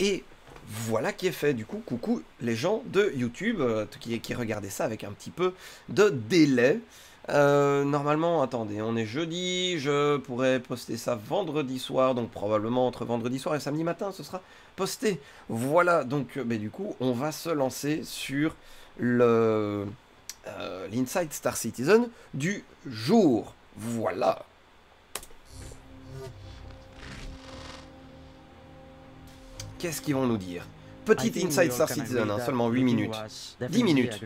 Et voilà qui est fait. Du coup, coucou les gens de YouTube qui regardaient ça avec un petit peu de délai. Normalement, attendez, on est jeudi, je pourrais poster ça vendredi soir, donc probablement entre vendredi soir et samedi matin, ce sera posté. Voilà, donc du coup, on va se lancer sur le l'Inside Star Citizen du jour. Voilà. Qu'est-ce qu'ils vont nous dire? Petite Inside Star Citizen, hein, seulement 8 minutes. 10 minutes.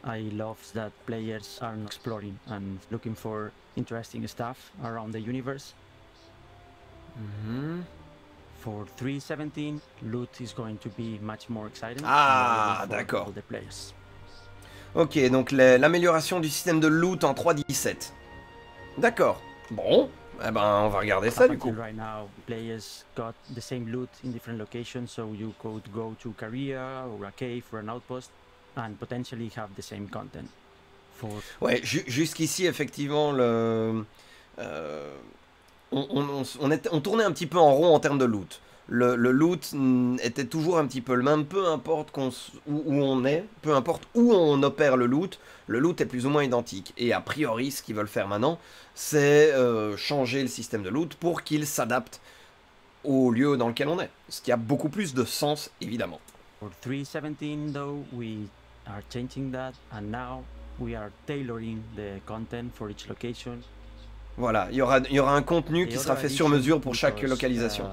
I love that players are exploring and looking for interesting stuff around the universe. For 3.17, loot is going to be much more exciting. Ah, d'accord. Ok, donc l'amélioration du système de loot en 3.17. D'accord. Bon, eh ben on va regarder ça du coup. Right now, players got the same loot in different locations, so you could go to Caria or a cave or an outpost and potentially have the same content. Ouais, jusqu'ici effectivement on tournait un petit peu en rond en termes de loot. Le loot était toujours un petit peu le même, peu importe où on est, peu importe où on opère le loot est plus ou moins identique. Et a priori, ce qu'ils veulent faire maintenant, c'est changer le système de loot pour qu'il s'adapte au lieu dans lequel on est. Ce qui a beaucoup plus de sens, évidemment. For 3.17, though, we are changing that, and now we are tailoring the content for each location. Voilà, il y aura un contenu qui sera fait sur mesure pour chaque localisation.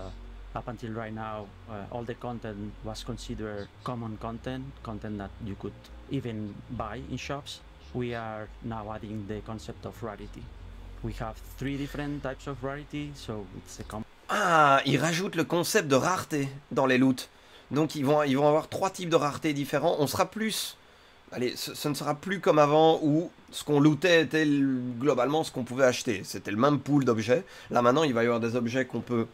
Up until right now, all the content was considered common content that you could even buy in shops. We are now adding the concept of rarity. We have 3 different types of rarity, so it's a Ah, ils rajoutent le concept de rareté dans les loots. Donc ils vont avoir 3 types de rareté différents. On sera plus... Allez, ce ne sera plus comme avant où ce qu'on lootait était globalement ce qu'on pouvait acheter. C'était le même pool d'objets. Là maintenant, il va y avoir des objets qu'on peut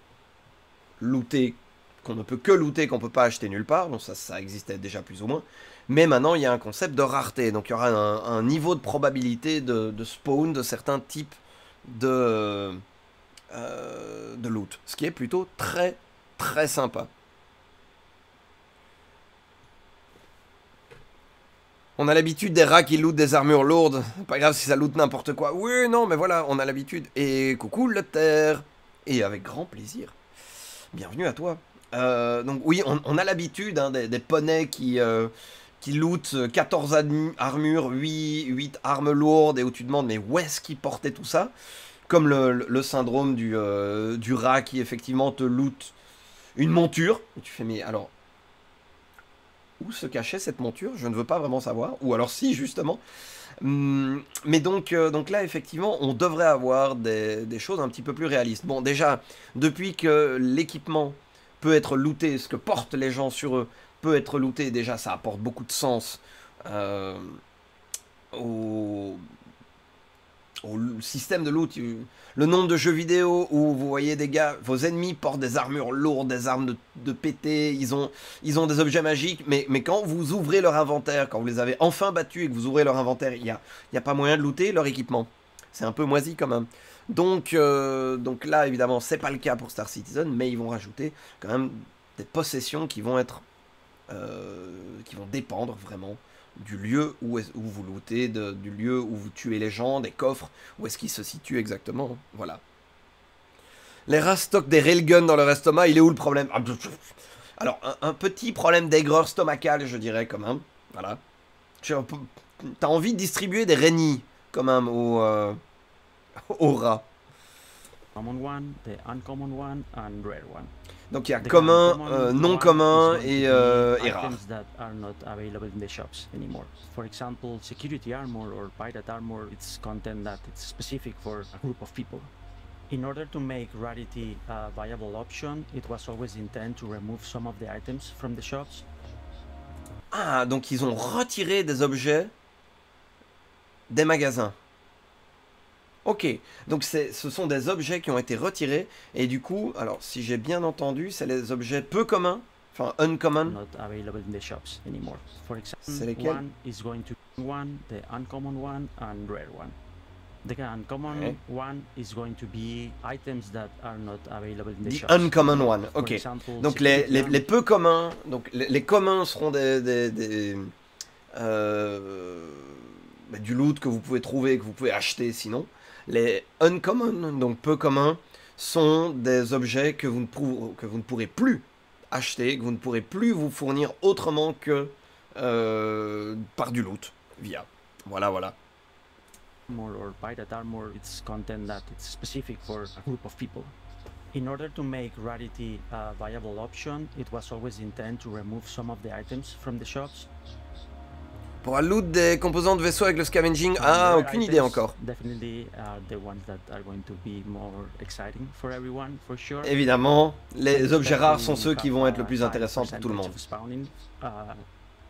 looter, qu'on ne peut que looter, qu'on ne peut pas acheter nulle part. Donc ça existait déjà plus ou moins. Mais maintenant, il y a un concept de rareté. Donc il y aura un niveau de probabilité de spawn de certains types de loot. Ce qui est plutôt très, très sympa. On a l'habitude des rats qui lootent des armures lourdes. Pas grave si ça loot n'importe quoi. Oui, non, mais voilà, on a l'habitude. Et coucou le terre. Et avec grand plaisir. Bienvenue à toi. Donc oui, on a l'habitude hein, des poneys qui lootent 14 armures, 8 armes lourdes. Et où tu demandes, mais où est-ce qu'ils portaient tout ça? Comme le syndrome du rat qui effectivement te loot une monture. Et tu fais, mais alors... Où se cachait cette monture? Je ne veux pas vraiment savoir. Ou alors si, justement. Mais donc là, effectivement, on devrait avoir des choses un petit peu plus réalistes. Bon, déjà, depuis que l'équipement peut être looté, ce que portent les gens sur eux peut être looté, déjà, ça apporte beaucoup de sens au système de loot. Le nombre de jeux vidéo où vous voyez des gars, vos ennemis portent des armures lourdes, des armes de pété, ils ont des objets magiques, mais quand vous ouvrez leur inventaire, quand vous les avez enfin battus et que vous ouvrez leur inventaire, il y a pas moyen de looter leur équipement. C'est un peu moisi quand même. Donc là, évidemment, c'est pas le cas pour Star Citizen, mais ils vont rajouter quand même des possessions qui vont être... qui vont dépendre vraiment du lieu où vous lootez, du lieu où vous tuez les gens, des coffres, où est-ce qu'ils se situent exactement, voilà. Les rats stockent des railguns dans leur estomac, il est où le problème? Alors, un petit problème d'aigreur stomacale, je dirais, quand même, voilà. T'as envie de distribuer des rennies, quand même, aux rats. Common one, the uncommon one, and rare one. Donc il y a commun, non commun et rare. That are not available in the shops anymore. For example, security armor or pirate armor, it's content that it's specific for a group of people. In order to make rarity a viable option, it was always intended to remove some of the items from the shops. Ah, donc ils ont retiré des objets des magasins. Ok, donc ce sont des objets qui ont été retirés, et du coup, alors si j'ai bien entendu, c'est les objets peu communs, enfin uncommon. Not available in the shops anymore. For example, c'est lesquels? one is going to be one, the uncommon one, and rare one. The uncommon Ouais. one is going to be items that are not available in the The shops. uncommon one, For ok. example, Donc security les armor. peu communs, donc les communs seront du loot que vous pouvez trouver, que vous pouvez acheter sinon. Les uncommon, donc peu communs, sont des objets que vous ne pourrez plus acheter, que vous ne pourrez plus vous fournir autrement que par du loot, via. Voilà, voilà. Armor or pirate armor, it's content that it's specific for a group of people. In order to make rarity a viable option, it was always intended to remove some of the items from the shops. Pour un loot des composants de vaisseau avec le scavenging, Some ah, rare aucune idée items encore. Definitely are the ones that are going to be more exciting for everyone, for sure. Évidemment, les But objets expect rares to sont ceux qui have vont être le a plus high intéressants pour tout le monde. percentage of spawning.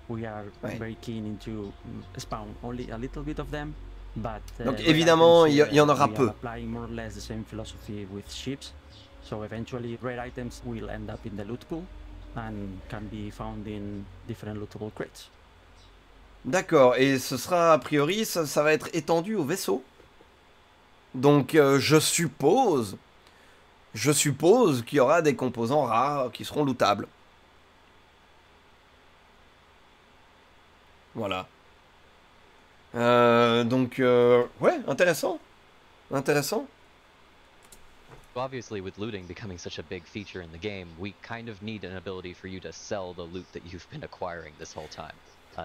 We are Ouais. very keen into spawn only a little bit of them, but Donc rare évidemment, items, il y en aura we peu. are applying more or less the same philosophy with ships. So eventually, rare items will end up in the loot pool and can be found in different lootable crates. D'accord, et ce sera a priori, ça va être étendu au vaisseau. Donc je suppose qu'il y aura des composants rares qui seront lootables. Voilà. Ouais, intéressant. Intéressant. Obviously, with looting becoming such a big feature in the game, we kind of need an ability for you to sell the loot that you've been acquiring this whole time.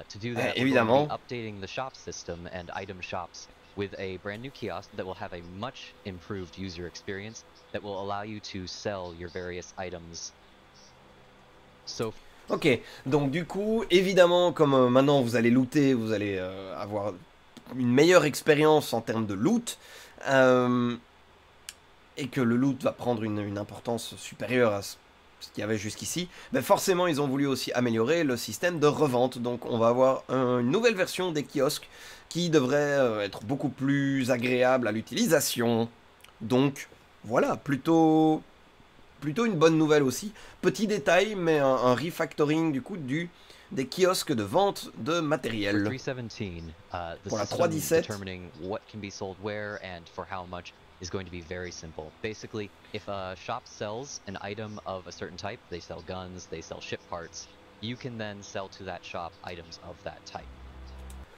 To do that, we're going Évidemment. to be updating the shop system and item shops with a brand new kiosk that will have a much improved user experience that will allow you to sell your various items. So, Ok, donc du coup, évidemment, comme maintenant vous allez looter, vous allez avoir une meilleure expérience en termes de loot, et que le loot va prendre une importance supérieure à ce qu'il y avait jusqu'ici, ben forcément ils ont voulu aussi améliorer le système de revente. Donc on va avoir une nouvelle version des kiosques qui devrait être beaucoup plus agréable à l'utilisation. Donc voilà, plutôt une bonne nouvelle aussi. Petit détail, mais un refactoring du coup des kiosques de vente de for matériel. 317, the Pour la system 317. determining what can be sold where and for how much is going to be very simple. Basically, if a shop sells an item of a certain type, they sell guns, they sell ship parts, you can then sell to that shop items of that type.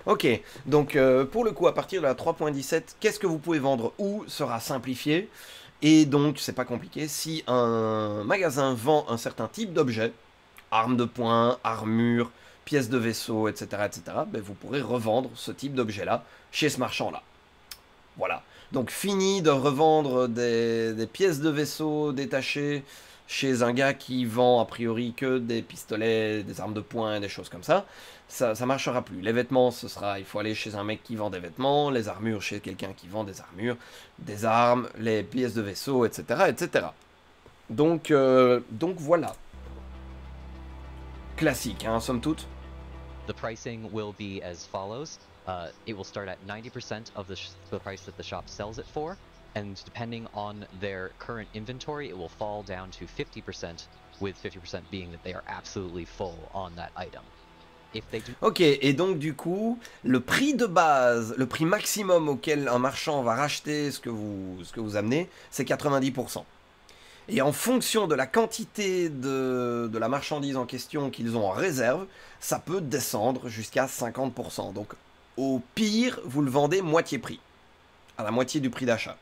Ok, donc pour le coup, à partir de la 3.17, qu'est-ce que vous pouvez vendre où sera simplifié. Et donc, c'est pas compliqué, si un magasin vend un certain type d'objet, armes de poing, armure, pièces de vaisseau, etc., ben vous pourrez revendre ce type d'objet-là chez ce marchand-là. Voilà. Donc, fini de revendre des pièces de vaisseau détachées chez un gars qui vend a priori que des pistolets, des armes de poing, des choses comme ça. Ça marchera plus. Les vêtements, il faut aller chez un mec qui vend des vêtements, les armures chez quelqu'un qui vend des armures, des armes, les pièces de vaisseau, etc., etc. Donc voilà. Classique, hein, somme toute. The pricing will be as follows. It will start at 90% of the price that the shop sells it for, and depending on their current inventory, it will fall down to 50%, with 50% being that they are absolutely full on that item. If they do... Ok, et donc du coup, le prix de base, le prix maximum auquel un marchand va racheter ce que vous amenez, c'est 90%. Et en fonction de la quantité de la marchandise en question qu'ils ont en réserve, ça peut descendre jusqu'à 50%. Donc au pire, vous le vendez moitié prix, à la moitié du prix d'achat.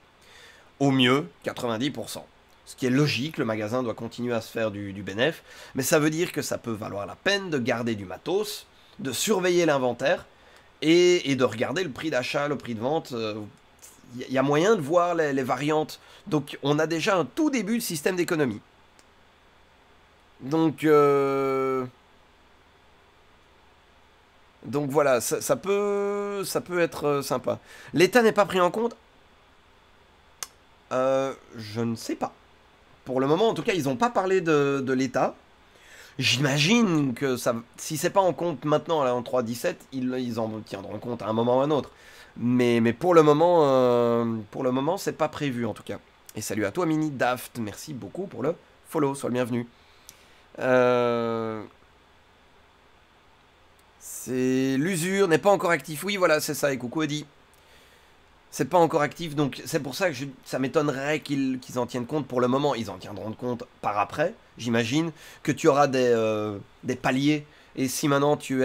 Au mieux, 90%. Ce qui est logique, le magasin doit continuer à se faire du bénéf, mais ça veut dire que ça peut valoir la peine de garder du matos, de surveiller l'inventaire et de regarder le prix d'achat, le prix de vente. Il y a moyen de voir les variantes. Donc on a déjà un tout début de système d'économie. Donc voilà, ça peut être sympa. L'État n'est pas pris en compte. Je ne sais pas. Pour le moment, en tout cas, ils n'ont pas parlé de l'État. J'imagine que si c'est pas en compte maintenant en 3.17, ils en tiendront compte à un moment ou à un autre. Mais pour le moment, c'est pas prévu en tout cas. Et salut à toi, Mini Daft. Merci beaucoup pour le follow. Sois le bienvenu. C'est l'usure n'est pas encore actif. Oui, voilà, c'est ça. Et coucou Eddie. C'est pas encore actif, donc c'est pour ça que ça m'étonnerait qu'ils en tiennent compte pour le moment. Ils en tiendront compte par après, j'imagine, que tu auras des paliers. Et si maintenant tu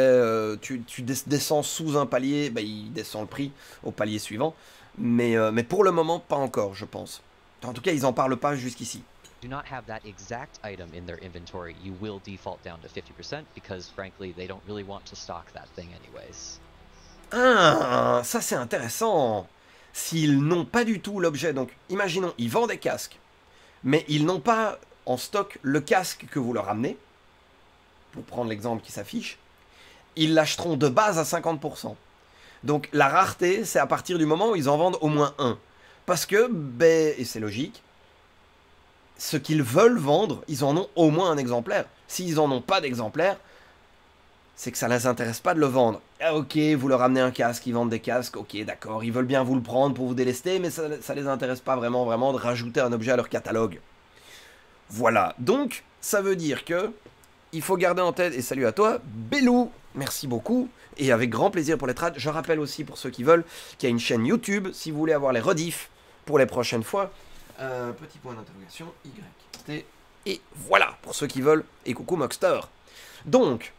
descends sous un palier, bah, il descend le prix au palier suivant. Mais pour le moment, pas encore, je pense. En tout cas, ils en parlent pas jusqu'ici. Do not have that exact item in their inventory, you will default down to 50% because frankly they don't really want to stock that thing anyways. Ah, ça c'est intéressant. S'ils n'ont pas du tout l'objet, donc imaginons, ils vendent des casques, mais ils n'ont pas en stock le casque que vous leur amenez, pour prendre l'exemple qui s'affiche, ils l'achèteront de base à 50%. Donc la rareté, c'est à partir du moment où ils en vendent au moins un. Parce que, ben, et c'est logique, ce qu'ils veulent vendre, ils en ont au moins un exemplaire. S'ils n'en ont pas d'exemplaire, c'est que ça ne les intéresse pas de le vendre. Ah, ok, vous leur amenez un casque, ils vendent des casques, ok, d'accord, ils veulent bien vous le prendre pour vous délester, mais ça ne les intéresse pas vraiment de rajouter un objet à leur catalogue. Voilà, donc ça veut dire que il faut garder en tête, et salut à toi, Belou, merci beaucoup, et avec grand plaisir pour les trades. Je rappelle aussi pour ceux qui veulent qu'il y a une chaîne YouTube, si vous voulez avoir les rediffs pour les prochaines fois. Petit point d'interrogation, YT, et voilà, pour ceux qui veulent, et coucou Moxter. Donc,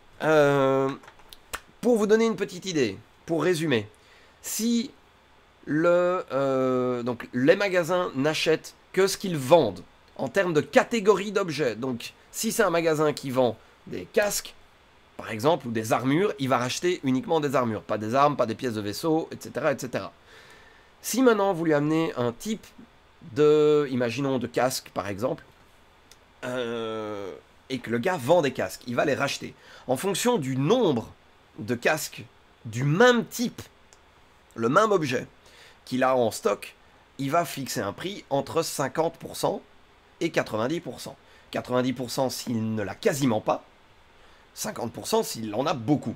pour vous donner une petite idée, pour résumer, si donc les magasins n'achètent que ce qu'ils vendent en termes de catégorie d'objets, donc si c'est un magasin qui vend des casques, par exemple, ou des armures, il va racheter uniquement des armures, pas des armes, pas des pièces de vaisseau, etc., etc. Si maintenant vous lui amenez un type de, imaginons, de casque, par exemple, et que le gars vend des casques, il va les racheter. En fonction du nombre de casques du même type, le même objet qu'il a en stock, il va fixer un prix entre 50% et 90%. 90% s'il ne l'a quasiment pas, 50% s'il en a beaucoup.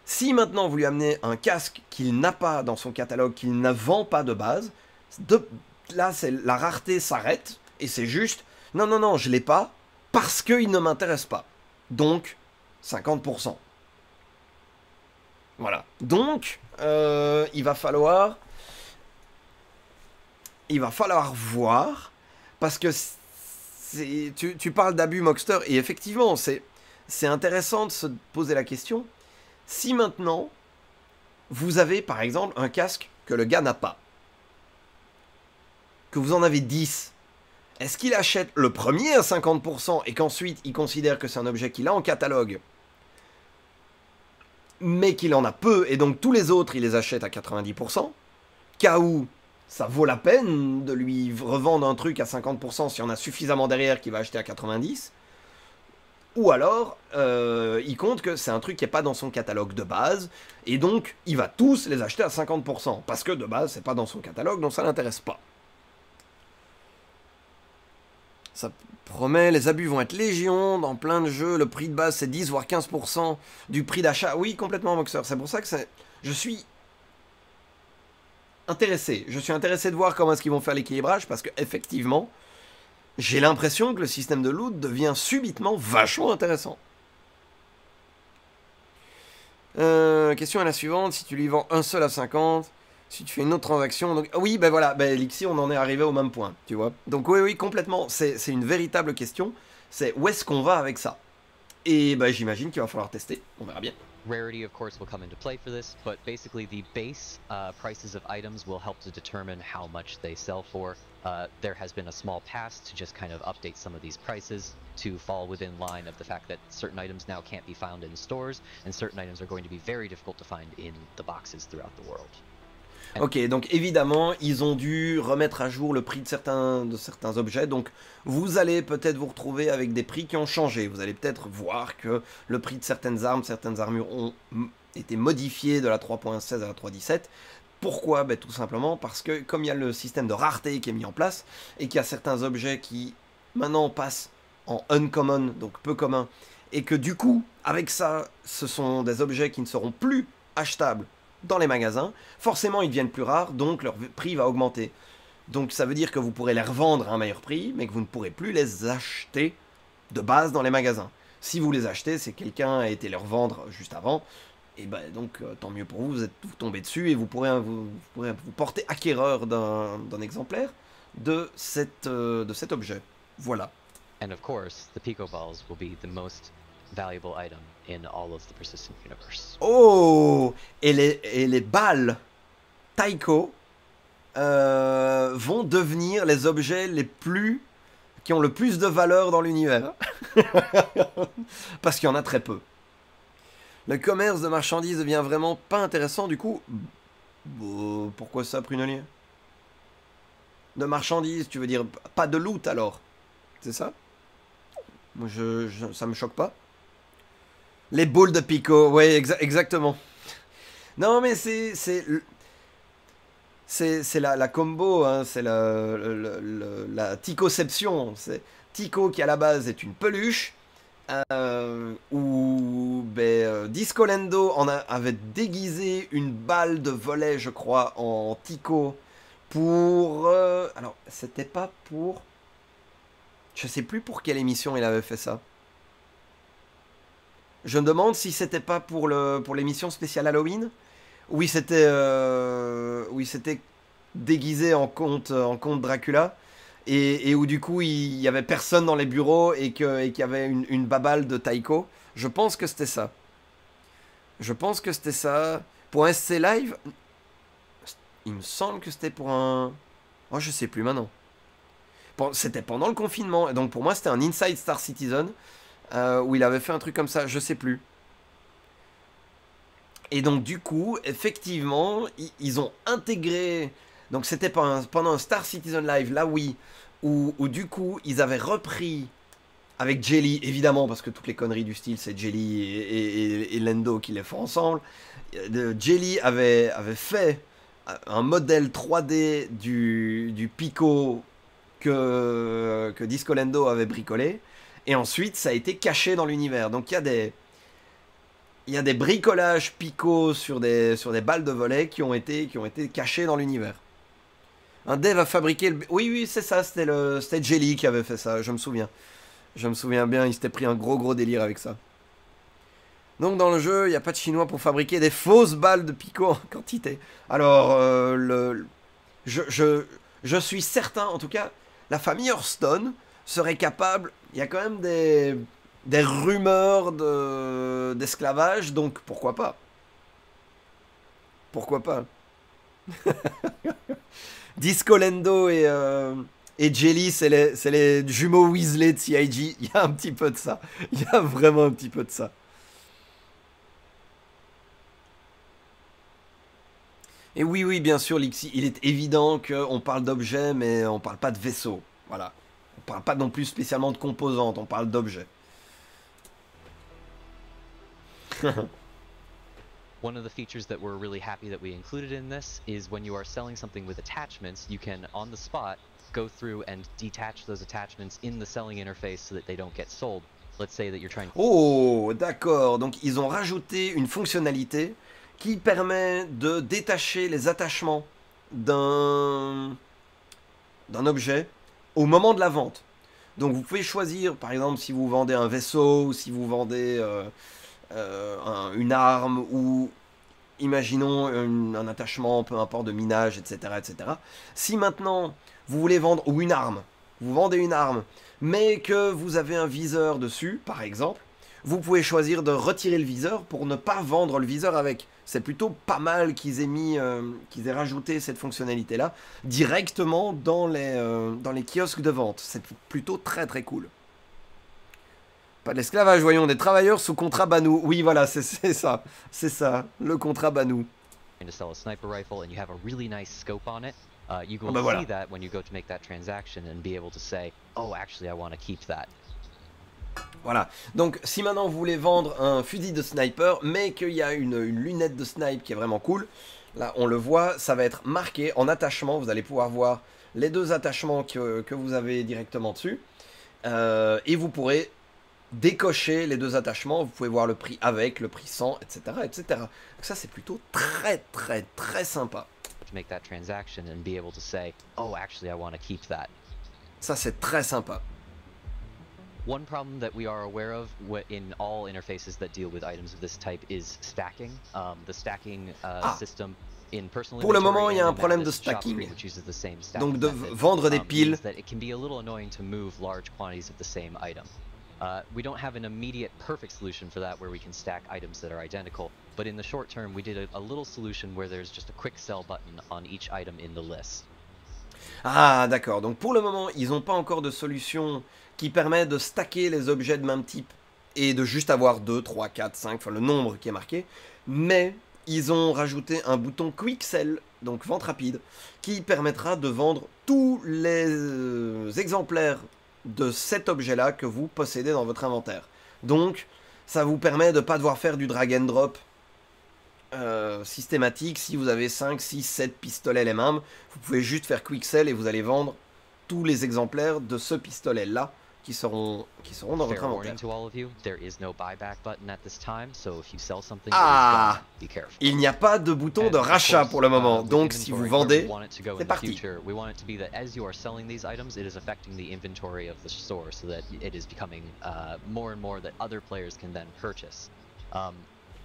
Si maintenant vous lui amenez un casque qu'il n'a pas dans son catalogue, qu'il ne vend pas de base, là la rareté s'arrête, et c'est juste, non, non, non, je ne l'ai pas, parce qu'il ne m'intéresse pas. Donc, 50%. Voilà. Donc, il va falloir voir, parce que tu parles d'abus Moxter, et effectivement, c'est intéressant de se poser la question, si maintenant, vous avez par exemple un casque que le gars n'a pas, que vous en avez 10, est-ce qu'il achète le premier à 50% et qu'ensuite il considère que c'est un objet qu'il a en catalogue, mais qu'il en a peu, et donc tous les autres il les achète à 90%, cas où ça vaut la peine de lui revendre un truc à 50% si on a suffisamment derrière qu'il va acheter à 90%, ou alors il compte que c'est un truc qui n'est pas dans son catalogue de base, et donc il va tous les acheter à 50%, parce que de base c'est pas dans son catalogue, donc ça l'intéresse pas. Ça promet, les abus vont être légion, dans plein de jeux, le prix de base c'est 10 voire 15% du prix d'achat. Oui, complètement Moxer, c'est pour ça que je suis intéressé. Je suis intéressé de voir comment est-ce qu'ils vont faire l'équilibrage, parce que effectivement, j'ai l'impression que le système de loot devient subitement vachement intéressant. Question à la suivante, si tu lui vends un seul à 50... Si tu fais une autre transaction, donc oui, ben voilà, ben Elixir, on en est arrivé au même point, tu vois. Donc oui, complètement, c'est une véritable question, c'est où est-ce qu'on va avec ça? Et ben j'imagine qu'il va falloir tester, on verra bien. Rarity, of course, will come into play for this, but basically the base prices of items will help to determine how much they sell for. There has been a small pass to just kind of update some of these prices to fall within line of the fact that certain items now can't be found in stores, and certain items are going to be very difficult to find in the boxes throughout the world. Ok, donc évidemment, ils ont dû remettre à jour le prix de certains objets, donc vous allez peut-être vous retrouver avec des prix qui ont changé. Vous allez peut-être voir que le prix de certaines armes, certaines armures ont été modifiés de la 3.16 à la 3.17. Pourquoi? Ben, tout simplement parce que comme il y a le système de rareté qui est mis en place, et qu'il y a certains objets qui maintenant passent en uncommon, donc peu commun, et que du coup, avec ça, ce sont des objets qui ne seront plus achetables dans les magasins, forcément ils deviennent plus rares, donc leur prix va augmenter. Donc ça veut dire que vous pourrez les revendre à un meilleur prix, mais que vous ne pourrez plus les acheter de base dans les magasins. Si vous les achetez, c'est que quelqu'un a été les revendre juste avant, Et ben donc tant mieux pour vous, vous tombez dessus et vous pourrez vous porter acquéreur d'un exemplaire de cet objet. Voilà. And of course, the Pico Balls will be the most valuable item in all of the Persistent Universe. Oh, et les balles Taiko vont devenir les objets qui ont le plus de valeur dans l'univers. Parce qu'il y en a très peu. Le commerce de marchandises devient vraiment pas intéressant, du coup. Pourquoi ça, Prunelier? De marchandises, tu veux dire pas de loot alors? C'est ça? Moi, ça me choque pas. Les boules de Pico, ouais, exactement. Non, mais c'est la combo, hein, c'est la ticoception. C'est Tico qui à la base est une peluche, où Discolendo avait déguisé une balle de volet, je crois, en Tico pour... alors, c'était pas pour... Je sais plus pour quelle émission il avait fait ça. Je me demande si c'était pas pour l'émission spéciale Halloween, où il s'était déguisé en comte Dracula, et où du coup il y avait personne dans les bureaux et qu'il y avait une babale de Taiko. Je pense que c'était ça. Pour un SC Live, il me semble que c'était pour un... Oh, je sais plus maintenant. C'était pendant le confinement, et donc pour moi c'était un Inside Star Citizen, où il avait fait un truc comme ça, je sais plus. Et donc du coup, effectivement, ils ont intégré... Donc c'était pendant un Star Citizen Live, là oui, où du coup, ils avaient repris, avec Jelly, évidemment, parce que toutes les conneries du style, c'est Jelly et Lendo qui les font ensemble. Jelly avait fait un modèle 3D du Pico que Discolendo avait bricolé, et ensuite ça a été caché dans l'univers. Donc il y a des bricolages Pico sur des balles de volet qui ont été cachés dans l'univers. Un dev a fabriqué oui c'est ça, c'était Jelly qui avait fait ça, je me souviens bien, il s'était pris un gros délire avec ça. Donc dans le jeu, il n'y a pas de chinois pour fabriquer des fausses balles de Pico en quantité. Alors je suis certain, en tout cas, la famille Hearthstone serait capable. Il y a quand même des rumeurs d'esclavage, donc pourquoi pas? Pourquoi pas? Discolendo et Jelly, c'est les jumeaux Weasley de CIG. Il y a un petit peu de ça. Il y a vraiment un petit peu de ça. Et oui, bien sûr, Lixi, il est évident qu'on parle d'objets, mais on parle pas de vaisseaux. Voilà. On parle pas non plus spécialement de composantes, on parle d'objets. One of the features that we're really happy that we included in this is when you are selling something with attachments, you can, on the spot, go through and detach those attachments in the selling interface so that they don't get sold. Let's say that you're trying... Oh, d'accord. Donc, ils ont rajouté une fonctionnalité qui permet de détacher les attachements d'un objet au moment de la vente. Donc vous pouvez choisir, par exemple, si vous vendez un vaisseau, ou si vous vendez une arme, ou imaginons un attachement, peu importe, de minage, etc., etc. Si maintenant vous voulez vendre, ou une arme, vous vendez une arme, mais que vous avez un viseur dessus, par exemple, vous pouvez choisir de retirer le viseur pour ne pas vendre le viseur avec. C'est plutôt pas mal qu'ils aient rajouté cette fonctionnalité-là directement dans les kiosques de vente. C'est plutôt très cool. Pas de l'esclavage, voyons, des travailleurs sous contrat Banou. Oui, voilà, c'est ça, le contrat Banou. To sell a sniper rifle and you have a really nice scope on it, you will voilà. see that when you go to make that transaction and be able to say, oh, actually, I want to keep that. Voilà, donc si maintenant vous voulez vendre un fusil de sniper, mais qu'il y a une lunette de snipe qui est vraiment cool, là on le voit, ça va être marqué en attachement, vous allez pouvoir voir les deux attachements que vous avez directement dessus, et vous pourrez décocher les deux attachements, vous pouvez voir le prix avec, le prix sans, etc. etc. Donc ça c'est plutôt très sympa. To make that transaction and be able to say, oh, actually I want to keep that. Ça c'est très sympa. One problem that we are aware of in all interfaces that deal with items of this type is stacking. The stacking system in personal Pour le moment, inventory il y a un and in problème de Madness Shop stacking. Street, which uses the same Donc stacking de method, vendre des piles. means that it can be a little annoying to move large quantities of the same item. We don't have an immediate perfect solution for that where we can stack items that are identical, but in the short term we did a little solution where there's just a quick sell button on each item in the list. Ah, d'accord. Donc pour le moment, ils n'ont pas encore de solution qui permet de stacker les objets de même type et de juste avoir 2, 3, 4, 5, enfin le nombre qui est marqué. Mais ils ont rajouté un bouton Quick Sell, donc vente rapide, qui permettra de vendre tous les exemplaires de cet objet-là que vous possédez dans votre inventaire. Donc, ça vous permet de ne pas devoir faire du drag and drop systématique. Si vous avez 5, 6, 7 pistolets les mêmes, vous pouvez juste faire quick sell et vous allez vendre tous les exemplaires de ce pistolet-là qui seront dans votre inventaire. Ah, il n'y a pas de bouton de rachat pour le moment, donc si vous vendez, c'est parti.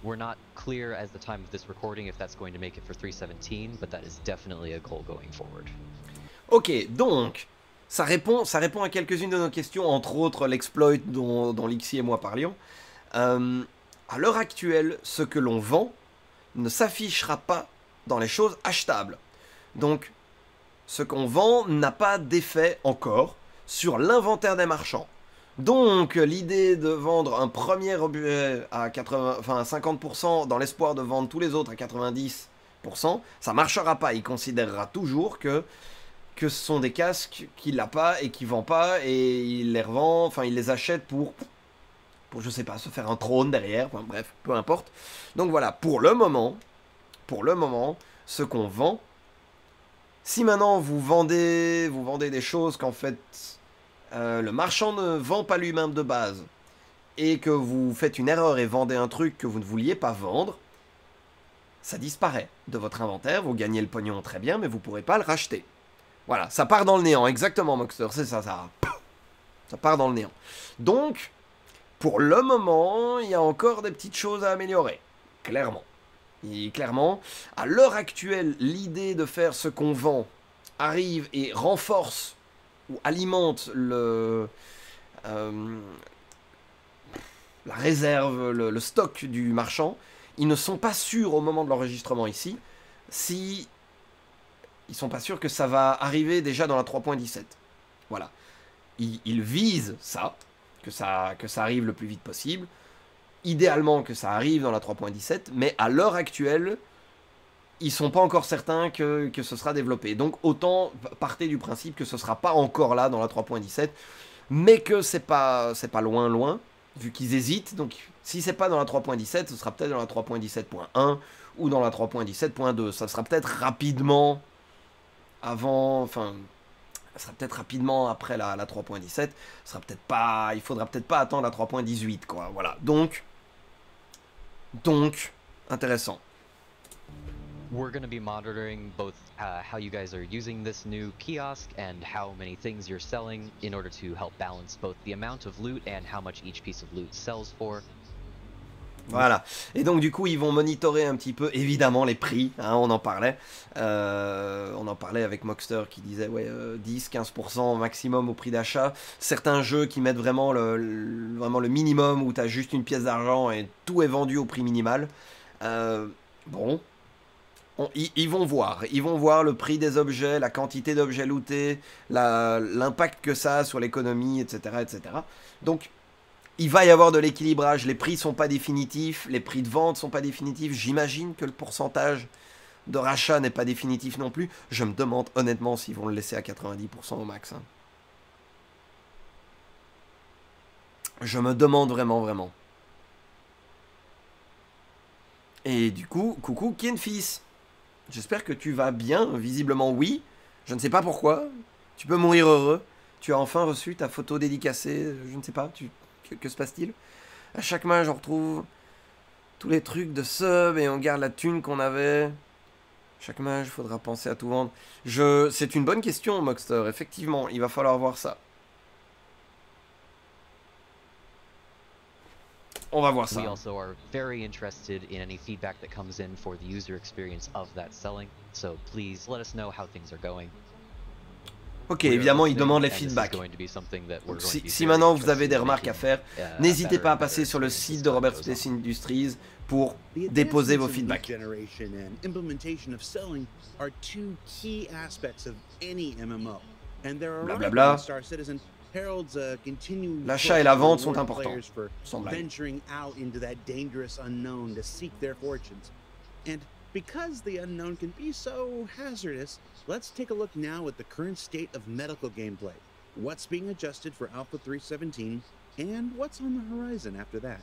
We're not clear as the time of this recording if that's going to make it for 3.17, but that is definitely a goal going forward. Ok, donc, ça répond à quelques-unes de nos questions, entre autres l'exploit dont Lixi et moi parlions. À l'heure actuelle, ce que l'on vend ne s'affichera pas dans les choses achetables. Donc, ce qu'on vend n'a pas d'effet encore sur l'inventaire des marchands. Donc, l'idée de vendre un premier objet à 50% dans l'espoir de vendre tous les autres à 90%, ça marchera pas. Il considérera toujours que ce sont des casques qu'il n'a pas et qu'il vend pas et il les revend, enfin il les achète pour je sais pas, se faire un trône derrière, enfin, bref, peu importe. Donc voilà, pour le moment, ce qu'on vend, si maintenant vous vendez des choses qu'en fait le marchand ne vend pas lui-même de base et que vous faites une erreur et vendez un truc que vous ne vouliez pas vendre, ça disparaît de votre inventaire, vous gagnez le pognon très bien, mais vous ne pourrez pas le racheter. Voilà, ça part dans le néant, exactement Moxter, c'est ça part dans le néant. Donc, pour le moment, il y a encore des petites choses à améliorer, clairement. Et clairement, à l'heure actuelle, l'idée de faire ce qu'on vend arrive et renforce ou alimente la réserve, le stock du marchand. Ils ne sont pas sûrs au moment de l'enregistrement ici, si ils sont pas sûrs que ça va arriver déjà dans la 3.17. Voilà. Ils visent ça, que ça arrive le plus vite possible. Idéalement que ça arrive dans la 3.17, mais à l'heure actuelle, ils sont pas encore certains que ce sera développé. Donc autant partez du principe que ce sera pas encore là dans la 3.17, mais que c'est pas loin, vu qu'ils hésitent. Donc si c'est pas dans la 3.17, ce sera peut-être dans la 3.17.1 ou dans la 3.17.2. Ça sera peut-être rapidement avant, enfin, ça sera peut-être rapidement après la 3.17. Ce sera peut-être pas, il faudra peut-être pas attendre la 3.18, quoi. Voilà. Donc, intéressant. We're going to be monitoring both how you guys are using this new kiosk and how many things you're selling in order to help balance both the amount of loot and how much each piece of loot sells for. Voilà. Et donc du coup, ils vont monitorer un petit peu, évidemment, les prix. Hein, on en parlait. On en parlait avec Moxter qui disait ouais, 10-15% maximum au prix d'achat. Certains jeux qui mettent vraiment le minimum où tu as juste une pièce d'argent et tout est vendu au prix minimal. Bon. Ils vont voir le prix des objets, la quantité d'objets lootés, l'impact que ça a sur l'économie, etc., etc. Donc, il va y avoir de l'équilibrage. Les prix sont pas définitifs, les prix de vente sont pas définitifs. J'imagine que le pourcentage de rachat n'est pas définitif non plus. Je me demande honnêtement s'ils vont le laisser à 90% au max. Hein. Je me demande vraiment. Et du coup, coucou Kienfis. J'espère que tu vas bien, visiblement oui. Je ne sais pas pourquoi. Tu peux mourir heureux. Tu as enfin reçu ta photo dédicacée. Je ne sais pas, que se passe-t-il? À chaque match, on retrouve tous les trucs de sub et on garde la thune qu'on avait. Chaque match, il faudra penser à tout vendre. C'est une bonne question, Moxter. Effectivement, il va falloir voir ça. On va voir We ça. also are very interested in any feedback that comes in for the user experience of that selling. So please let us know how things are going. Ok, We are évidemment, il listening, demande les and this is feedbacks. going to be something that we're Donc, going to be si very maintenant vous avez interested des in remarques à making, faire, a n'hésitez better pas à and better passer sur le experience site as de time Robert goes Space on. Industries pour The déposer vos advancements in lead feedbacks. generation and implementation of selling are two key aspects of any MMO. And there are Blablabla. Star Citizen heralds a continued L'achat push et la to vente sont reward importants, players for sans blague. venturing out into that dangerous unknown to seek their fortunes. And because the unknown can be so hazardous, let's take a look now at the current state of medical gameplay. What's being adjusted for Alpha 3.17 and what's on the horizon after that.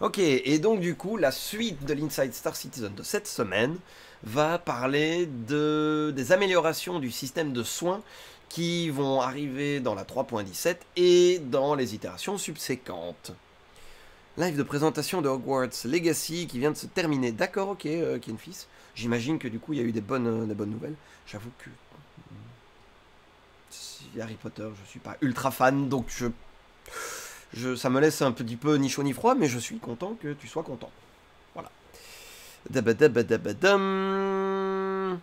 Ok, et donc du coup, la suite de l'Inside Star Citizen de cette semaine va parler des améliorations du système de soins qui vont arriver dans la 3.17 et dans les itérations subséquentes. Live de présentation de Hogwarts Legacy qui vient de se terminer. D'accord, ok, Kenfis. J'imagine que du coup, il y a eu des bonnes nouvelles. J'avoue que Harry Potter, je suis pas ultra fan, donc ça me laisse un petit peu ni chaud ni froid, mais je suis content que tu sois content. Voilà. Dabadabadabadam.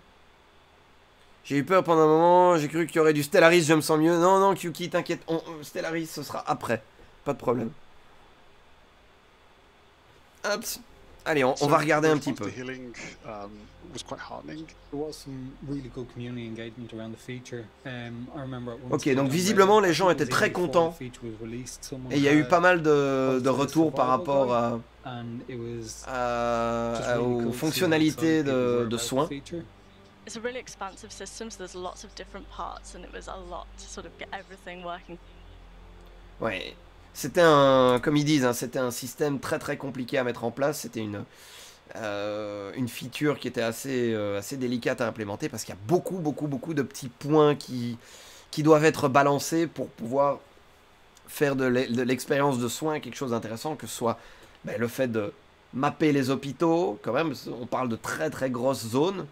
J'ai eu peur pendant un moment, j'ai cru qu'il y aurait du Stellaris, je me sens mieux. Non, non, Kyuki, t'inquiète, Stellaris, ce sera après. Pas de problème. Hop. Allez, on va regarder un petit peu. Ok, donc visiblement les gens étaient très contents et il y a eu pas mal de retours par rapport aux fonctionnalités de soins. It's a really expansive system, so there's lots of different parts, and it was a lot to sort of get everything working. Ouais, c'était comme ils disent, hein, c'était un système très très compliqué à mettre en place. C'était une feature qui était assez délicate à implémenter parce qu'il y a beaucoup de petits points qui doivent être balancés pour pouvoir faire de l'expérience de soins quelque chose d'intéressant, que ce soit le fait de mapper les hôpitaux, quand même, on parle de très très grosses zones.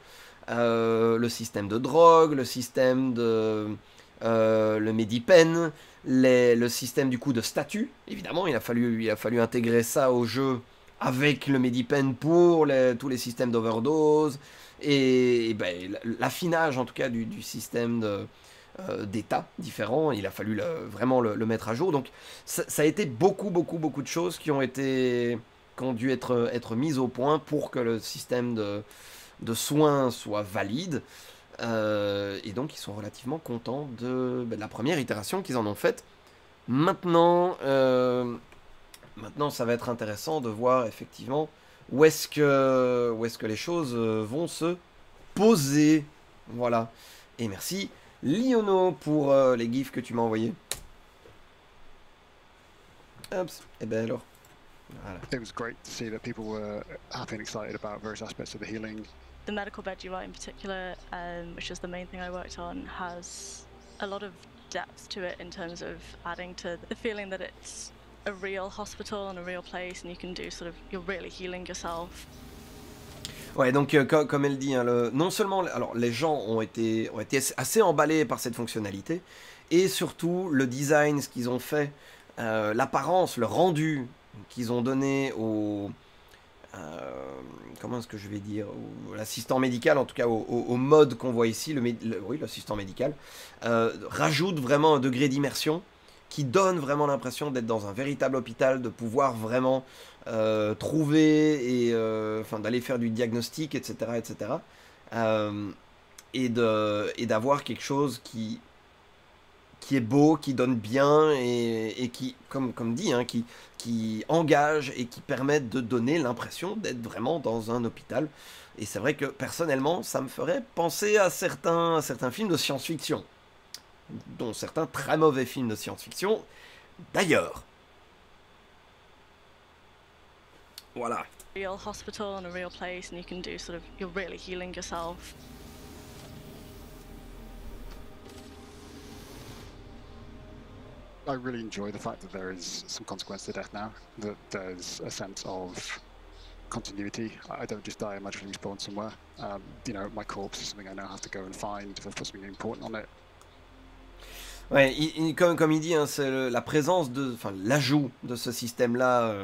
Le système de drogue, le système de le Medipen, le système du coup de statut. Évidemment, il a fallu intégrer ça au jeu avec le Medipen pour tous les systèmes d'overdose et l'affinage en tout cas du système d'état différents. Il a fallu vraiment le mettre à jour. Donc ça a été beaucoup de choses qui ont dû être mises au point pour que le système de soins soit valide, et donc ils sont relativement contents de la première itération qu'ils en ont faite. Maintenant, ça va être intéressant de voir effectivement où est-ce que les choses vont se poser. Voilà. Et merci Liono pour les gifs que tu m'as envoyés. Hop, et ben alors. Voilà. It was great to see that people were happy and excited about various aspects of the healing. The medical bed UI in particular, which is the main thing I worked on, has a lot of depth to it in terms of adding to the feeling that it's a real hospital and a real place, and you can do you're really healing yourself. Ouais, donc comme elle dit, hein, non seulement alors les gens ont été assez emballés par cette fonctionnalité, et surtout le design, ce qu'ils ont fait, l'apparence, le rendu qu'ils ont donné au comment est-ce que je vais dire, l'assistant médical, en tout cas au mode qu'on voit ici, oui, l'assistant médical, rajoute vraiment un degré d'immersion qui donne vraiment l'impression d'être dans un véritable hôpital, de pouvoir vraiment trouver et d'aller faire du diagnostic, etc. Et d'avoir quelque chose qui est beau, qui donne bien et qui, comme dit, hein, qui engage et qui permet de donner l'impression d'être vraiment dans un hôpital. Et c'est vrai que personnellement, ça me ferait penser à certains films de science-fiction, dont certains très mauvais films de science-fiction d'ailleurs. Voilà. Real hospital and a real place, and you can do you're really healing yourself. I really enjoy the fact that there is some consequence to death now, that there's a sense of continuity. I don't just die and magically respawn somewhere. My corpse is something I now have to go and find if I've put something important on it. Ouais, comme il dit, hein, c'est la présence enfin l'ajout de ce système-là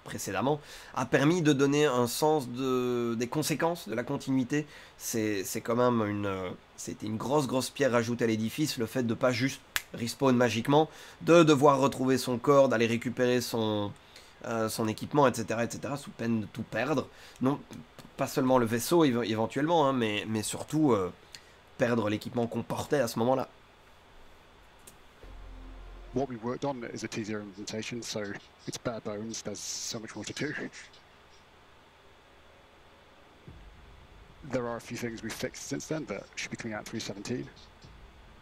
précédemment a permis de donner un sens des conséquences de la continuité. C'est quand même c'était une grosse pierre ajoutée à l'édifice, le fait de pas juste respawn magiquement, de devoir retrouver son corps, d'aller récupérer son équipement, etc., sous peine de tout perdre. Non, pas seulement le vaisseau éventuellement, hein, mais surtout perdre l'équipement qu'on portait à ce moment-là. What we worked on is a T0 implementation, so it's bare bones. There's so much more to do. There are a few things we've fixed since then that should be coming out in 3.17.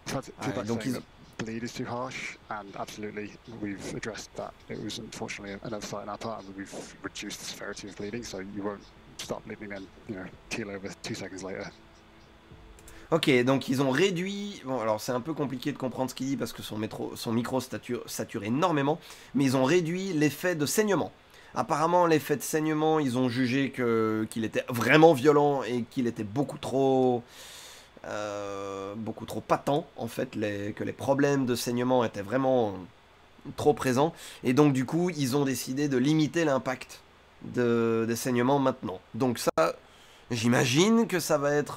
Feedback saying that bleed is too harsh, and absolutely we've addressed that. It was unfortunately an oversight on our part, and we've reduced the severity of bleeding, so you won't start bleeding and keel over 2 seconds later. Ok, donc ils ont réduit... Bon, alors c'est un peu compliqué de comprendre ce qu'il dit parce que son micro sature énormément, mais ils ont réduit l'effet de saignement. Apparemment, l'effet de saignement, ils ont jugé qu'il était vraiment violent et qu'il était beaucoup trop patent, en fait, que les problèmes de saignement étaient vraiment trop présents. Et donc, du coup, ils ont décidé de limiter l'impact des saignements maintenant. Donc ça... J'imagine que ça va être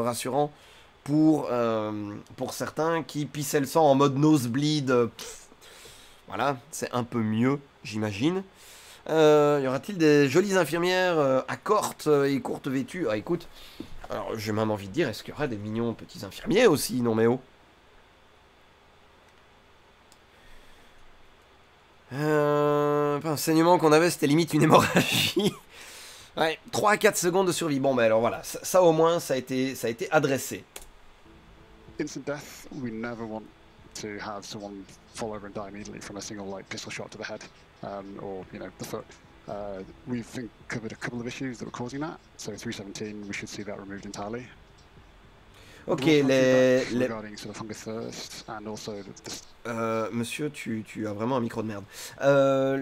rassurant pour certains qui pissaient le sang en mode nosebleed. Voilà, c'est un peu mieux, j'imagine. Y aura-t-il des jolies infirmières à courtes vêtues? Ah, écoute, alors j'ai même envie de dire, est-ce qu'il y aura des mignons petits infirmiers aussi? Non mais oh. Un saignement qu'on avait, c'était limite une hémorragie. Ouais, 3 à 4 secondes de survie. Bon, ben alors voilà, ça au moins, ça a été adressé. Instant death, we never want to have someone fall over and die immediately from a single pistol shot to the head, or the foot. We've covered a couple of issues that were causing that. So 3.17, we should see that removed entirely. Ok, monsieur, tu as vraiment un micro de merde.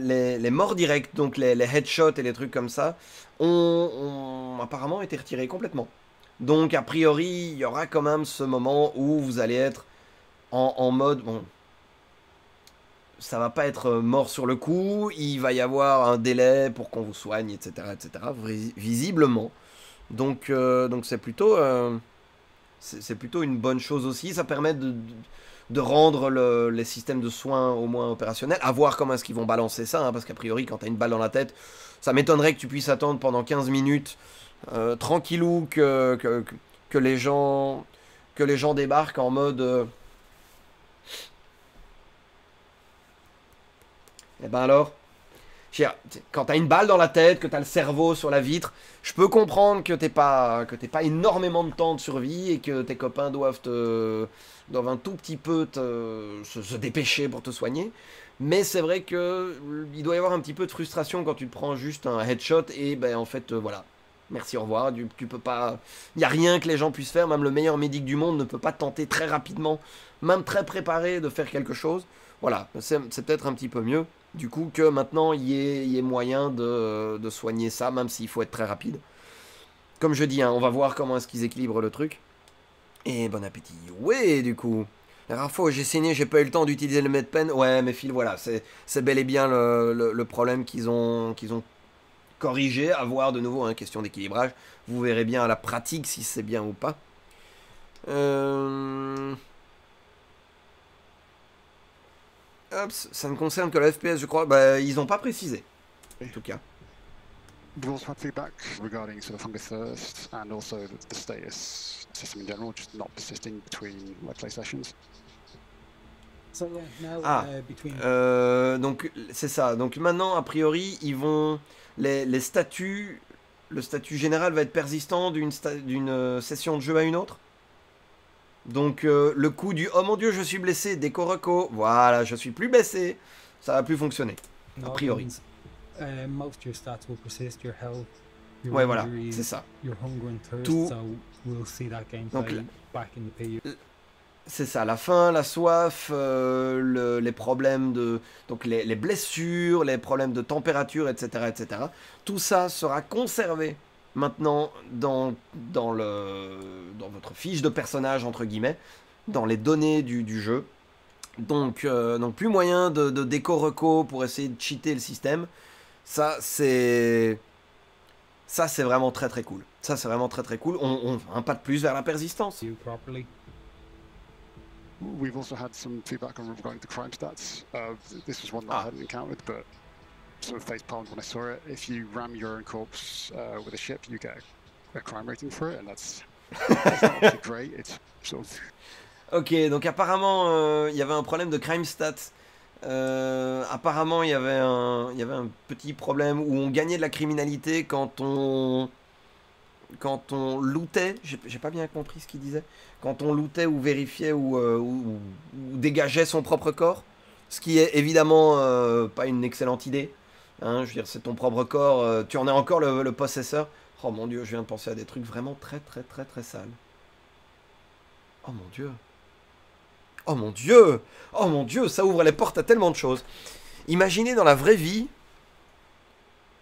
Les morts directs, donc les headshots et les trucs comme ça, ont apparemment été retirés complètement. Donc, a priori, il y aura quand même ce moment où vous allez être en mode... Bon, ça va pas être mort sur le coup, il va y avoir un délai pour qu'on vous soigne, etc., visiblement. Donc c'est plutôt... C'est plutôt une bonne chose aussi, ça permet de rendre les systèmes de soins au moins opérationnels, à voir comment est-ce qu'ils vont balancer ça, hein, parce qu'a priori quand t'as une balle dans la tête, ça m'étonnerait que tu puisses attendre pendant 15 minutes, tranquillou, que les gens débarquent en mode... Eh ben alors, quand t'as une balle dans la tête, que t'as le cerveau sur la vitre, je peux comprendre que t'aies pas énormément de temps de survie et que tes copains doivent un tout petit peu se dépêcher pour te soigner. Mais c'est vrai que il doit y avoir un petit peu de frustration quand tu te prends juste un headshot et ben en fait voilà. Merci, au revoir. Tu peux pas. Il n'y a rien que les gens puissent faire. Même le meilleur médic du monde ne peut pas tenter très rapidement, même très préparé, de faire quelque chose. Voilà, c'est peut-être un petit peu mieux. Du coup, que maintenant, il y ait moyen de soigner ça, même s'il faut être très rapide. Comme je dis, hein, on va voir comment est-ce qu'ils équilibrent le truc. Et bon appétit. Ouais, du coup. La dernière fois où j'ai saigné, j'ai pas eu le temps d'utiliser le MedPen. Ouais, mais Phil, voilà, c'est bel et bien le problème qu'ils ont corrigé. À voir de nouveau, hein, question d'équilibrage. Vous verrez bien à la pratique si c'est bien ou pas. Hop, ça ne concerne que le FPS, je crois. Bah, ils n'ont pas précisé, en tout cas. We've also had feedback regarding sort of hunger thirst and also the status system in general, just not persisting between play sessions. So yeah, now, between... donc c'est ça. Donc maintenant, a priori, ils vont les statuts. Le statut général va être persistant d'une session de jeu à une autre. Donc le coup du oh mon dieu je suis blessé, déco reco, voilà je suis plus blessé, ça va plus fonctionner, a priori. Most of your stats will persist, your health, your ouais voilà, injuries, c'est ça. Your hunger and thirst, tout. So we'll see that gameplay Donc, back in the PU. C'est ça, la faim, la soif, les problèmes de... Donc les blessures, les problèmes de température, etc. Tout ça sera conservé maintenant dans votre fiche de personnage, entre guillemets, dans les données du jeu. Donc plus moyen de déco-reco pour essayer de cheater le système. Ça, c'est vraiment très très cool. Ça, c'est vraiment très très cool. Un pas de plus vers la persistance. We've also had some feedback regarding the crime stats. This was one that I hadn't encountered, but sort of face palmed when I saw it. If you ram your own corpse with a ship, you get a crime rating for it, and that's not actually great. It's sort of... Ok, donc apparemment, il y avait un problème de crime stats. Apparemment, il y avait un petit problème où on gagnait de la criminalité quand on lootait. J'ai pas bien compris ce qu'il disait. Quand on lootait ou vérifiait ou dégageait son propre corps. Ce qui est évidemment pas une excellente idée. Hein, je veux dire, c'est ton propre corps. Tu en es encore le possesseur. Oh mon dieu, je viens de penser à des trucs vraiment très très très très sales. Oh mon dieu. Oh mon dieu! Oh mon dieu, ça ouvre les portes à tellement de choses. Imaginez dans la vraie vie...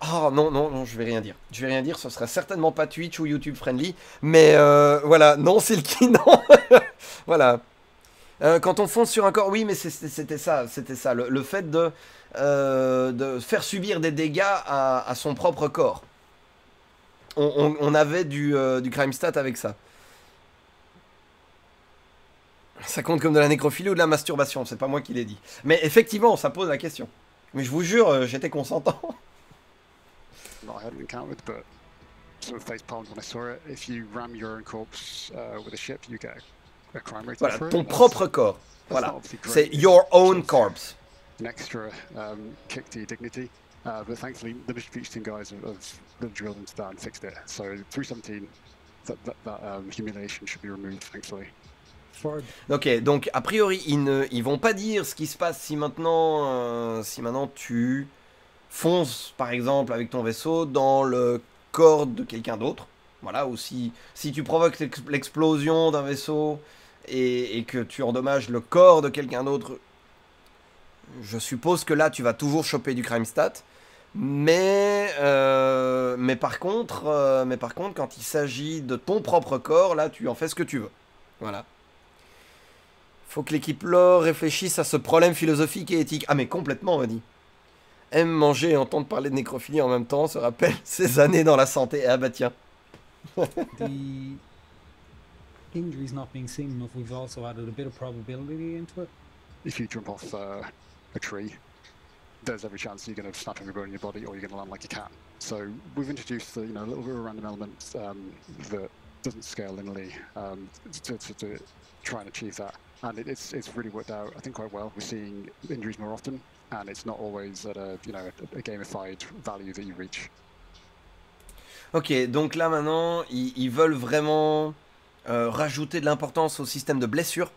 Oh non, non, non, je vais rien dire. Je vais rien dire, ce sera certainement pas Twitch ou YouTube friendly. Mais voilà, non, Silky, non. Voilà. Quand on fonce sur un corps... Oui, mais c'était ça, le fait de faire subir des dégâts à son propre corps. On avait du crime stat avec ça. Ça compte comme de la nécrophilie ou de la masturbation, c'est pas moi qui l'ai dit. Mais effectivement, ça pose la question. Mais je vous jure, j'étais consentant. I hadn't encountered, but sort of face palmed when I saw it. If you ram your own corpse with a ship, you get a crime rating voilà, for it. Ton propre corps. Voilà, c'est your own corpse. An extra kick to your dignity. But thankfully, the Mission Beach team guys have drilled into that and fixed it. So 317, that humiliation should be removed, thankfully. Ok, donc a priori ils vont pas dire ce qui se passe si maintenant tu fonces par exemple avec ton vaisseau dans le corps de quelqu'un d'autre. Voilà, ou si tu provoques l'explosion d'un vaisseau et que tu endommages le corps de quelqu'un d'autre, je suppose que là tu vas toujours choper du crime stat. Mais par contre quand il s'agit de ton propre corps, là tu en fais ce que tu veux. Voilà. Faut que l'équipe lore réfléchisse à ce problème philosophique et éthique. Ah mais complètement, on dit. Aime manger et entendre parler de nécrophilie en même temps, se rappelle ses années dans la santé. Ah bah tiens. The injuries not being seen enough, we've also added a bit of probability into it. If you jump off a tree, there's every chance you're going to snap every bone in your body or you're going to land like a cat. So we've introduced a little bit of a random element that doesn't scale linearly to try and achieve that. And it's really worked out, I think, quite well. We're seeing injuries more often, and it's not always at a gamified value that you reach. Ok, donc là maintenant, ils veulent vraiment rajouter de l'importance au système de blessures.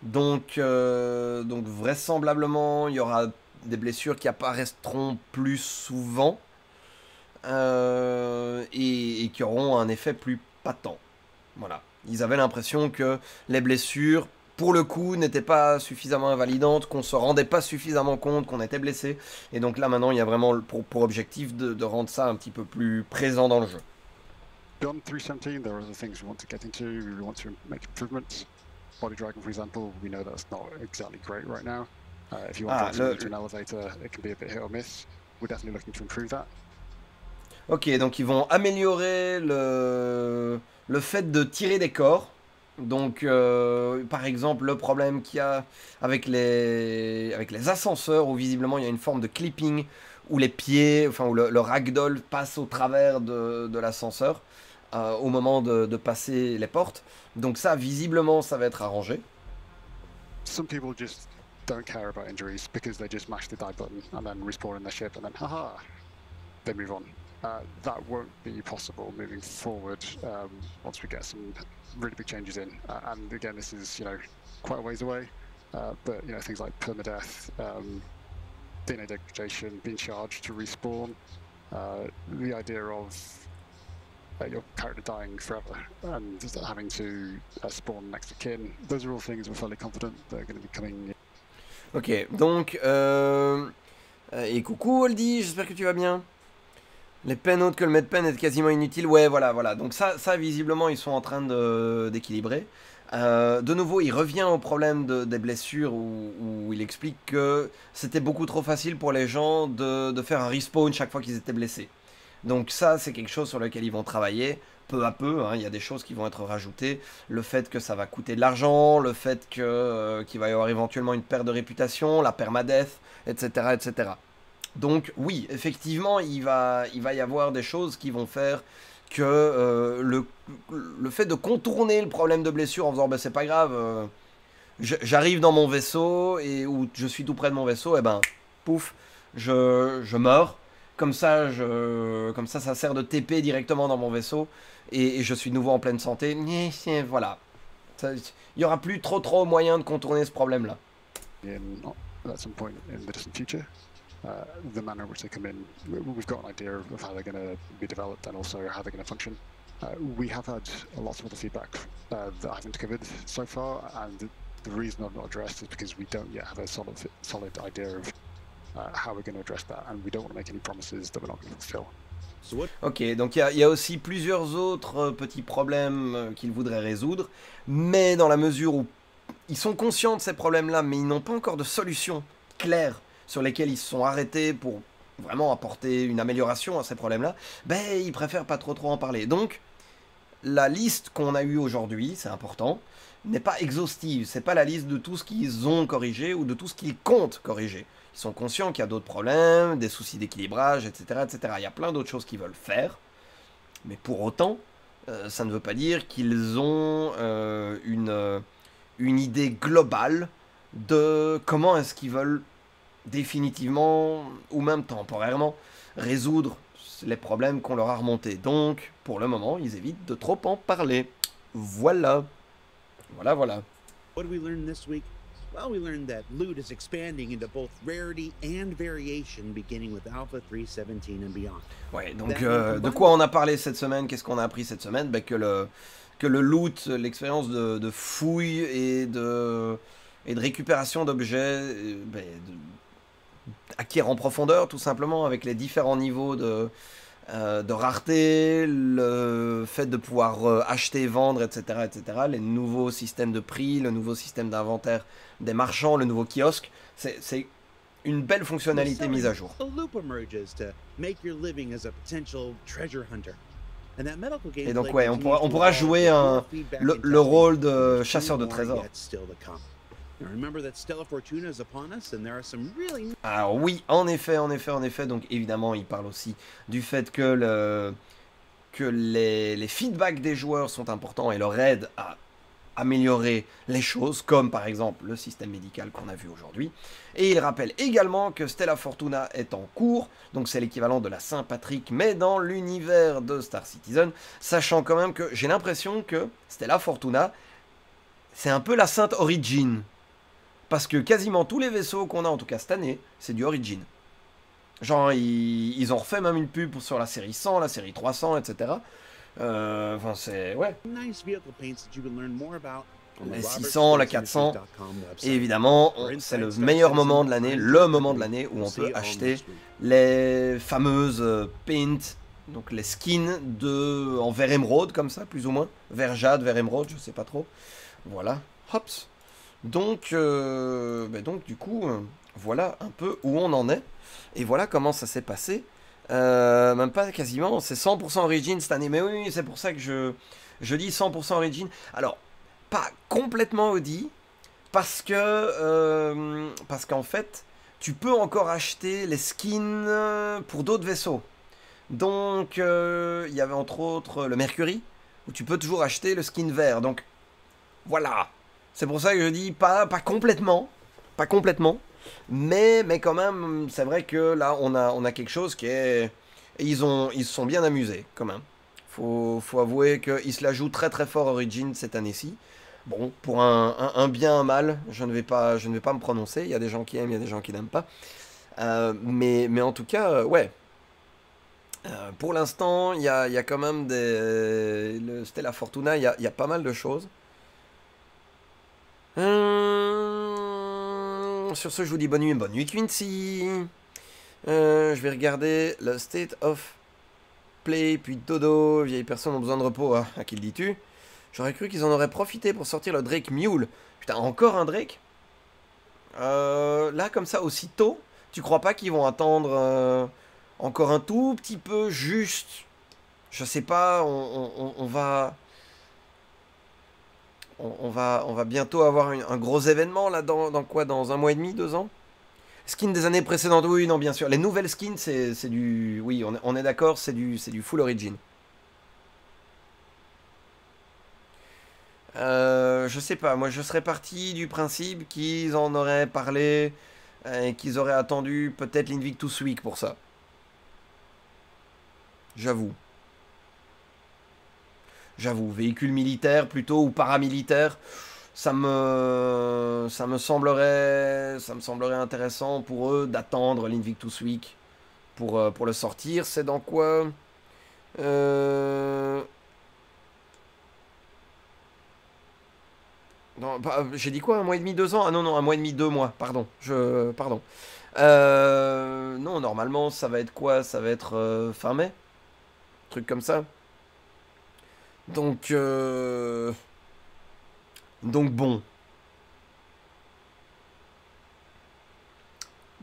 Donc vraisemblablement, il y aura des blessures qui apparaîtront plus souvent et qui auront un effet plus patent. Voilà. Ils avaient l'impression que les blessures, pour le coup, n'étaient pas suffisamment invalidantes, qu'on se rendait pas suffisamment compte qu'on était blessé. Et donc là, maintenant, il y a vraiment pour objectif de rendre ça un petit peu plus présent dans le jeu. Beyond 317, there are other things we want to get into. We want to make improvements. Body Dragon, for example, we know that's not exactly great right now. If you want to go into an elevator, it can be a bit hit or miss. We're definitely looking to improve that. Ok, donc ils vont améliorer le fait de tirer des corps. Donc, par exemple, le problème qu'il y a avec les ascenseurs, où visiblement il y a une forme de clipping, où les pieds, enfin où le ragdoll passe au travers de l'ascenseur au moment de passer les portes. Donc ça, visiblement, ça va être arrangé. Some people just don't care about injuries because they just mash the die button and then respawn in their ship and then haha, they move on. That won't be possible moving forward once we get some really big changes in. And again, this is quite a ways away. But things like permadeath, DNA degradation, being charged to respawn, the idea of your character dying forever and having to spawn next to kin. Those are all things we're fairly confident that are going to be coming. Ok, donc et coucou Oldie, j'espère que tu vas bien. Les peines autres que le medpen est quasiment inutile. Ouais, voilà. Donc ça visiblement, ils sont en train d'équilibrer. De nouveau, il revient au problème des blessures où il explique que c'était beaucoup trop facile pour les gens de faire un respawn chaque fois qu'ils étaient blessés. Donc ça, c'est quelque chose sur lequel ils vont travailler peu à peu. Hein, il y a des choses qui vont être rajoutées. Le fait que ça va coûter de l'argent, le fait qu'il va y avoir éventuellement une perte de réputation, la permadeath, etc., etc. Donc oui, effectivement, il va y avoir des choses qui vont faire que le fait de contourner le problème de blessure en disant ben, c'est pas grave, j'arrive dans mon vaisseau et où je suis tout près de mon vaisseau, et ben pouf, je meurs. Comme ça, ça sert de TP directement dans mon vaisseau et je suis de nouveau en pleine santé. Voilà, il y aura plus trop moyen de contourner ce problème-là. At some point in the distant future, the manner in which they come in, we've got an idea of how they're going to be developed and also how they're going to function. We have had lots of other feedback that I haven't covered so far, and the reason I've not addressed is because we don't yet have a solid idea of how we're going to address that, and we don't want to make any promises that we're not going to fulfill. Ok, donc il y a aussi plusieurs autres petits problèmes qu'ils voudraient résoudre, mais dans la mesure où ils sont conscients de ces problèmes-là, mais ils n'ont pas encore de solution claire sur lesquelles ils se sont arrêtés pour vraiment apporter une amélioration à ces problèmes-là, ben ils préfèrent pas trop en parler. Donc, la liste qu'on a eue aujourd'hui, c'est important, n'est pas exhaustive. C'est pas la liste de tout ce qu'ils ont corrigé ou de tout ce qu'ils comptent corriger. Ils sont conscients qu'il y a d'autres problèmes, des soucis d'équilibrage, etc., etc. Il y a plein d'autres choses qu'ils veulent faire, mais pour autant, ça ne veut pas dire qu'ils ont une idée globale de comment est-ce qu'ils veulent définitivement, ou même temporairement, résoudre les problèmes qu'on leur a remontés. Donc, pour le moment, ils évitent de trop en parler. Voilà. Voilà. What did we learn this week? Well, we learned that loot is expanding into both rarity and variation, beginning with Alpha 317 and beyond. Ouais, donc de quoi on a parlé cette semaine? Qu'est-ce qu'on a appris cette semaine? Ben, que le loot, l'expérience de fouille et de récupération d'objets acquiert en profondeur, tout simplement, avec les différents niveaux de rareté, le fait de pouvoir acheter, vendre, etc., etc., les nouveaux systèmes de prix, le nouveau système d'inventaire des marchands, le nouveau kiosque, c'est une belle fonctionnalité mise à jour. Et donc ouais, on pourra jouer le rôle de chasseur de trésors. Alors oui, en effet, donc évidemment il parle aussi du fait que les feedbacks des joueurs sont importants et leur aident à améliorer les choses, comme par exemple le système médical qu'on a vu aujourd'hui. Et il rappelle également que Stellar Fortuna est en cours, donc c'est l'équivalent de la Saint-Patrick, mais dans l'univers de Star Citizen, sachant quand même que j'ai l'impression que Stellar Fortuna, c'est un peu la Sainte Origin. Parce que quasiment tous les vaisseaux qu'on a, en tout cas cette année, c'est du Origin. Genre, ils ont refait même une pub sur la série 100, la série 300, etc. Enfin, c'est... ouais. Les 600, la 400. Et évidemment, c'est le meilleur moment de l'année, le moment de l'année où on peut acheter les fameuses paints, donc les skins en vert émeraude, comme ça, plus ou moins. Vert jade, vert émeraude, je sais pas trop. Voilà. Hops. Donc du coup, voilà un peu où on en est. Et voilà comment ça s'est passé. Même pas quasiment, c'est 100% Origin cette année. Mais oui, c'est pour ça que je dis 100% Origin. Alors, pas complètement Audi, parce qu'en fait, tu peux encore acheter les skins pour d'autres vaisseaux. Donc, il y avait entre autres le Mercury, où tu peux toujours acheter le skin vert. Donc, voilà. C'est pour ça que je dis pas complètement, mais quand même, c'est vrai que là, on a quelque chose qui est... Et ils se sont bien amusés, quand même. Faut avouer qu'ils se la jouent très fort Origin cette année-ci. Bon, pour un bien, un mal, je ne vais pas me prononcer. Il y a des gens qui aiment, il y a des gens qui n'aiment pas. Mais en tout cas, ouais. Pour l'instant, il y a quand même le Stellar Fortuna, il y a pas mal de choses. Sur ce, je vous dis bonne nuit Quincy. Je vais regarder le State of Play, puis dodo. Vieilles personnes ont besoin de repos. À qui le dis-tu? J'aurais cru qu'ils en auraient profité pour sortir le Drake Mule. Putain, encore un Drake? Là, comme ça, aussitôt, tu crois pas qu'ils vont attendre encore un tout petit peu, juste... Je sais pas, on va... On va bientôt avoir un gros événement, là, dans quoi? Dans 1 mois et demi, 2 ans? Skins des années précédentes, oui, non, bien sûr. Les nouvelles skins, c'est du... Oui, on est d'accord, c'est du full origin. Je sais pas, moi je serais parti du principe qu'ils en auraient parlé et qu'ils auraient attendu peut-être l'Invictus Week pour ça. J'avoue. J'avoue, véhicule militaire plutôt ou paramilitaire, ça me semblerait intéressant pour eux d'attendre l'Invictus Week pour le sortir. C'est dans quoi? J'ai dit quoi? 1 mois et demi, 2 ans? Ah non, non, 1 mois et demi, 2 mois, pardon. Pardon. Non, normalement, ça va être quoi? Ça va être fin mai? Truc comme ça. Donc bon.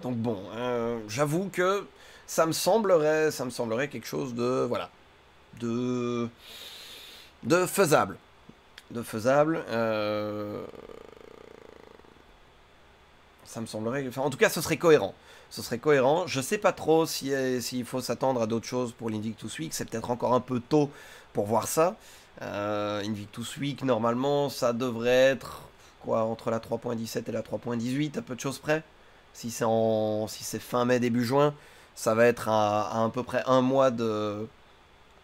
Donc bon, j'avoue que ça me semblerait quelque chose de, voilà, de faisable. De faisable. Ça me semblerait... Enfin, en tout cas, ce serait cohérent. Ce serait cohérent. Je sais pas trop s'il faut s'attendre à d'autres choses pour l'Invictus Week. C'est peut-être encore un peu tôt pour voir ça. Invictus Week, normalement, ça devrait être quoi, entre la 3.17 et la 3.18, à peu de choses près. Si c'est fin mai, début juin, ça va être à peu près un mois de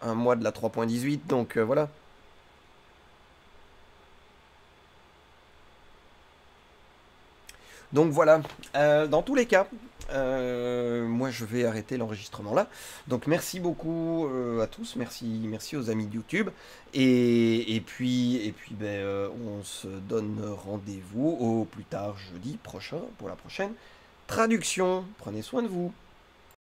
la 3.18. Donc voilà. Donc voilà, dans tous les cas, moi je vais arrêter l'enregistrement là. Donc merci beaucoup à tous, merci aux amis de YouTube. Et puis ben, on se donne rendez-vous au plus tard jeudi prochain pour la prochaine traduction. Prenez soin de vous.